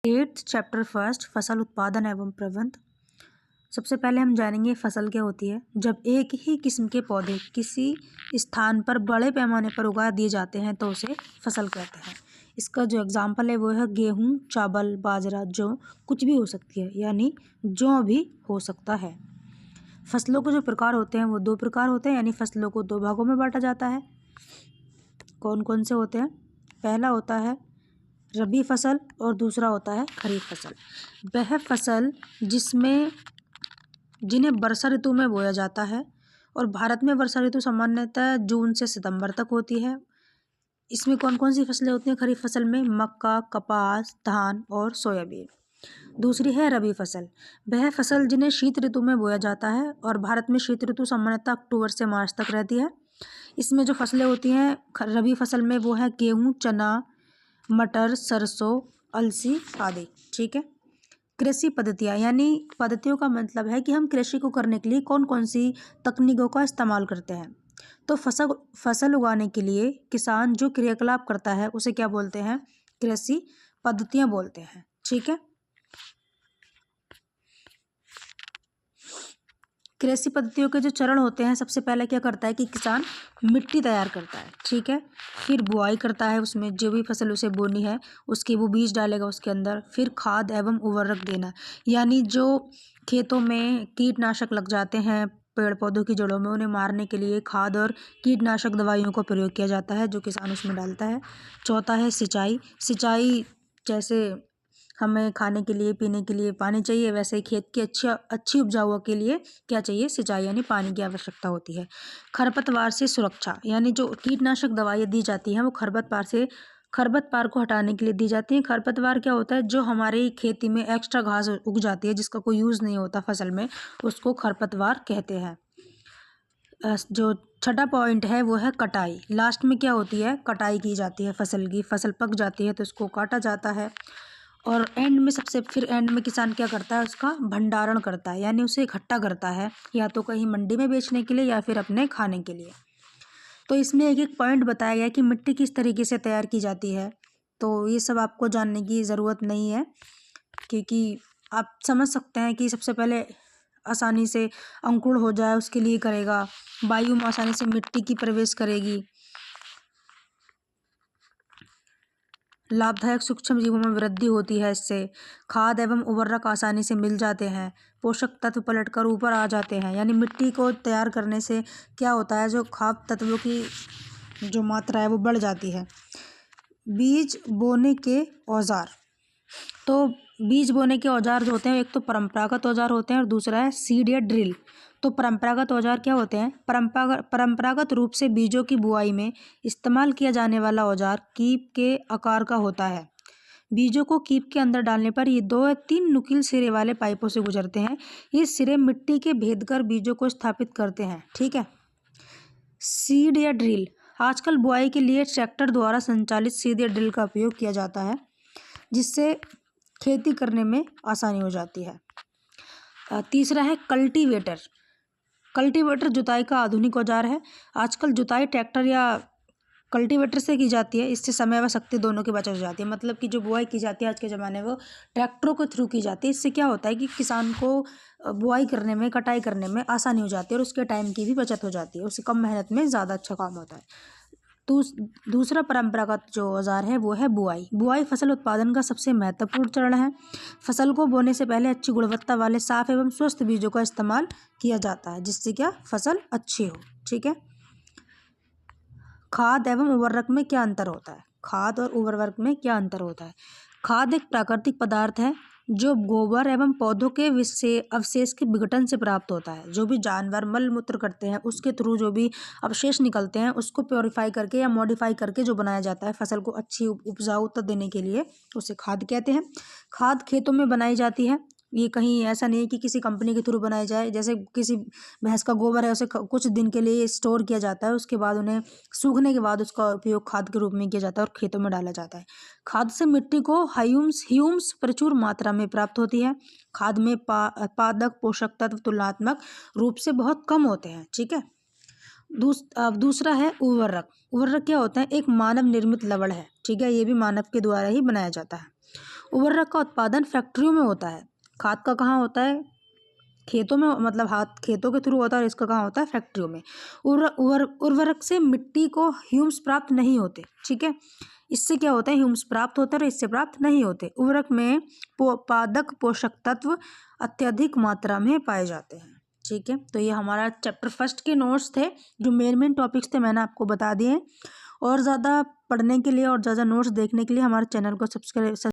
8th chapter first फसल उत्पादन एवं प्रबंधन। सबसे पहले हम जानेंगे फसल क्या होती है। जब एक ही किस्म के पौधे किसी स्थान पर बड़े पैमाने पर उगा दिए जाते हैं तो उसे फसल कहते हैं। इसका जो एग्जाम्पल है वो है गेहूँ, चावल, बाजरा, जौ, कुछ भी हो सकती है, यानी जौ भी हो सकता है। फसलों के जो प्रकार होते हैं वो दो प्रकार होते हैं, यानी फसलों को दो भागों में बांटा जाता है। कौन कौन से होते हैं? पहला होता है रबी फसल और दूसरा होता है खरीफ फसल। वह फसल जिन्हें वर्षा ऋतु में बोया जाता है, और भारत में वर्षा ऋतु सामान्यतः जून से सितंबर तक होती है। इसमें कौन कौन सी फसलें होती हैं खरीफ फसल में? मक्का, कपास, धान और सोयाबीन। दूसरी है रबी फसल। वह फसल जिन्हें शीत ऋतु में बोया जाता है, और भारत में शीत ऋतु सामान्यतः अक्टूबर से मार्च तक रहती है। इसमें जो फसलें होती हैं रबी फसल में वो है गेहूँ, चना, मटर, सरसों, अलसी आदि। ठीक है। कृषि पद्धतियाँ, यानी पद्धतियों का मतलब है कि हम कृषि को करने के लिए कौन कौन सी तकनीकों का इस्तेमाल करते हैं। तो फसल उगाने के लिए किसान जो क्रियाकलाप करता है उसे क्या बोलते हैं? कृषि पद्धतियाँ बोलते हैं। ठीक है। कृषि पद्धतियों के जो चरण होते हैं, सबसे पहले क्या करता है कि किसान मिट्टी तैयार करता है। ठीक है। फिर बुआई करता है, उसमें जो भी फसल उसे बोनी है उसके वो बीज डालेगा उसके अंदर। फिर खाद एवं उर्वरक देना, यानी जो खेतों में कीटनाशक लग जाते हैं पेड़ पौधों की जड़ों में, उन्हें मारने के लिए खाद और कीटनाशक दवाइयों का प्रयोग किया जाता है जो किसान उसमें डालता है। चौथा है सिंचाई। जैसे हमें खाने के लिए, पीने के लिए पानी चाहिए, वैसे ही खेत की अच्छी उपजाऊ के लिए क्या चाहिए? सिंचाई, यानी पानी की आवश्यकता होती है। खरपतवार से सुरक्षा, यानी जो कीटनाशक दवाइयाँ दी जाती हैं वो खरपतवार को हटाने के लिए दी जाती हैं। खरपतवार क्या होता है? जो हमारी खेती में एक्स्ट्रा घास उग जाती है जिसका कोई यूज़ नहीं होता फसल में, उसको खरपतवार कहते हैं। जो छठा पॉइंट है वो है कटाई। लास्ट में क्या होती है? कटाई की जाती है फसल की। फसल पक जाती है तो उसको काटा जाता है, और एंड में किसान क्या करता है? उसका भंडारण करता है, यानी उसे इकट्ठा करता है, या तो कहीं मंडी में बेचने के लिए या फिर अपने खाने के लिए। तो इसमें एक एक पॉइंट बताया गया कि मिट्टी किस तरीके से तैयार की जाती है। तो ये सब आपको जानने की ज़रूरत नहीं है, क्योंकि आप समझ सकते हैं कि सबसे पहले आसानी से अंकुर हो जाए उसके लिए करेगा, वायु में आसानी से मिट्टी की प्रवेश करेगी, लाभदायक सूक्ष्म जीवों में वृद्धि होती है इससे, खाद एवं उर्वरक आसानी से मिल जाते हैं, पोषक तत्व पलटकर ऊपर आ जाते हैं। यानी मिट्टी को तैयार करने से क्या होता है? जो खाद तत्वों की जो मात्रा है वो बढ़ जाती है। बीज बोने के औजार। तो बीज बोने के औजार जो होते हैं, एक तो परंपरागत औजार होते हैं और दूसरा है सीड या ड्रिल। तो परंपरागत औजार क्या होते हैं? परंपरागत रूप से बीजों की बुआई में इस्तेमाल किया जाने वाला औजार कीप के आकार का होता है। बीजों को कीप के अंदर डालने पर ये 2 या 3 नुकील सिरे वाले पाइपों से गुजरते हैं। ये सिरे मिट्टी के भेद कर बीजों को स्थापित करते हैं। ठीक है। सीड या ड्रिल। आजकल बुआई के लिए ट्रैक्टर द्वारा संचालित सीड या ड्रिल का उपयोग किया जाता है, जिससे खेती करने में आसानी हो जाती है। तीसरा है कल्टीवेटर। कल्टीवेटर जुताई का आधुनिक औजार है। आजकल जुताई ट्रैक्टर या कल्टीवेटर से की जाती है। इससे समय व शक्ति दोनों की बचत हो जाती है। मतलब कि जो बुआई की जाती है आज के ज़माने में वो ट्रैक्टरों के थ्रू की जाती है। इससे क्या होता है कि किसान को बुआई करने में, कटाई करने में आसानी हो जाती है, और उसके टाइम की भी बचत हो जाती है। उससे कम मेहनत में ज़्यादा अच्छा काम होता है। दूसरा परंपरागत जो औजार है वो है बुआई। बुआई फसल उत्पादन का सबसे महत्वपूर्ण चरण है। फसल को बोने से पहले अच्छी गुणवत्ता वाले साफ एवं स्वस्थ बीजों का इस्तेमाल किया जाता है, जिससे क्या फसल अच्छी हो। ठीक है। खाद एवं उर्वरक में क्या अंतर होता है? खाद और उर्वरक में क्या अंतर होता है? खाद एक प्राकृतिक पदार्थ है जो गोबर एवं पौधों के अवशेष के विघटन से प्राप्त होता है। जो भी जानवर मल मूत्र करते हैं उसके थ्रू जो भी अवशेष निकलते हैं उसको प्योरीफाई करके या मॉडिफाई करके जो बनाया जाता है फसल को अच्छी उपजाऊता देने के लिए, उसे खाद कहते हैं। खाद खेतों में बनाई जाती है। ये कहीं ऐसा नहीं है कि किसी कंपनी के थ्रू बनाई जाए। जैसे किसी भैंस का गोबर है, उसे कुछ दिन के लिए स्टोर किया जाता है, उसके बाद उन्हें सूखने के बाद उसका उपयोग खाद के रूप में किया जाता है और खेतों में डाला जाता है। खाद से मिट्टी को ह्यूम्स प्रचुर मात्रा में प्राप्त होती है। खाद में पादक पोषक तत्व तुलनात्मक रूप से बहुत कम होते हैं। ठीक है। दूसरा है उर्वरक। उर्वरक क्या होता है? एक मानव निर्मित लवण है। ठीक है। ये भी मानव के द्वारा ही बनाया जाता है। उर्वरक का उत्पादन फैक्ट्रियों में होता है। खाद का कहाँ होता है? खेतों में, मतलब खेतों के थ्रू होता है, और इसका कहाँ होता है? फैक्ट्रियों में। उर्वरक से मिट्टी को ह्यूमस प्राप्त नहीं होते, ठीक है। इससे क्या होता है? ह्यूमस प्राप्त होते हैं और इससे प्राप्त नहीं होते। उर्वरक में पादक पोषक तत्व अत्यधिक मात्रा में पाए जाते हैं, ठीक है। तो ये हमारा चैप्टर फर्स्ट के नोट्स थे, जो मेन टॉपिक्स थे मैंने आपको बता दिए। और ज़्यादा पढ़ने के लिए और ज़्यादा नोट्स देखने के लिए हमारे चैनल को सब्सक्राइब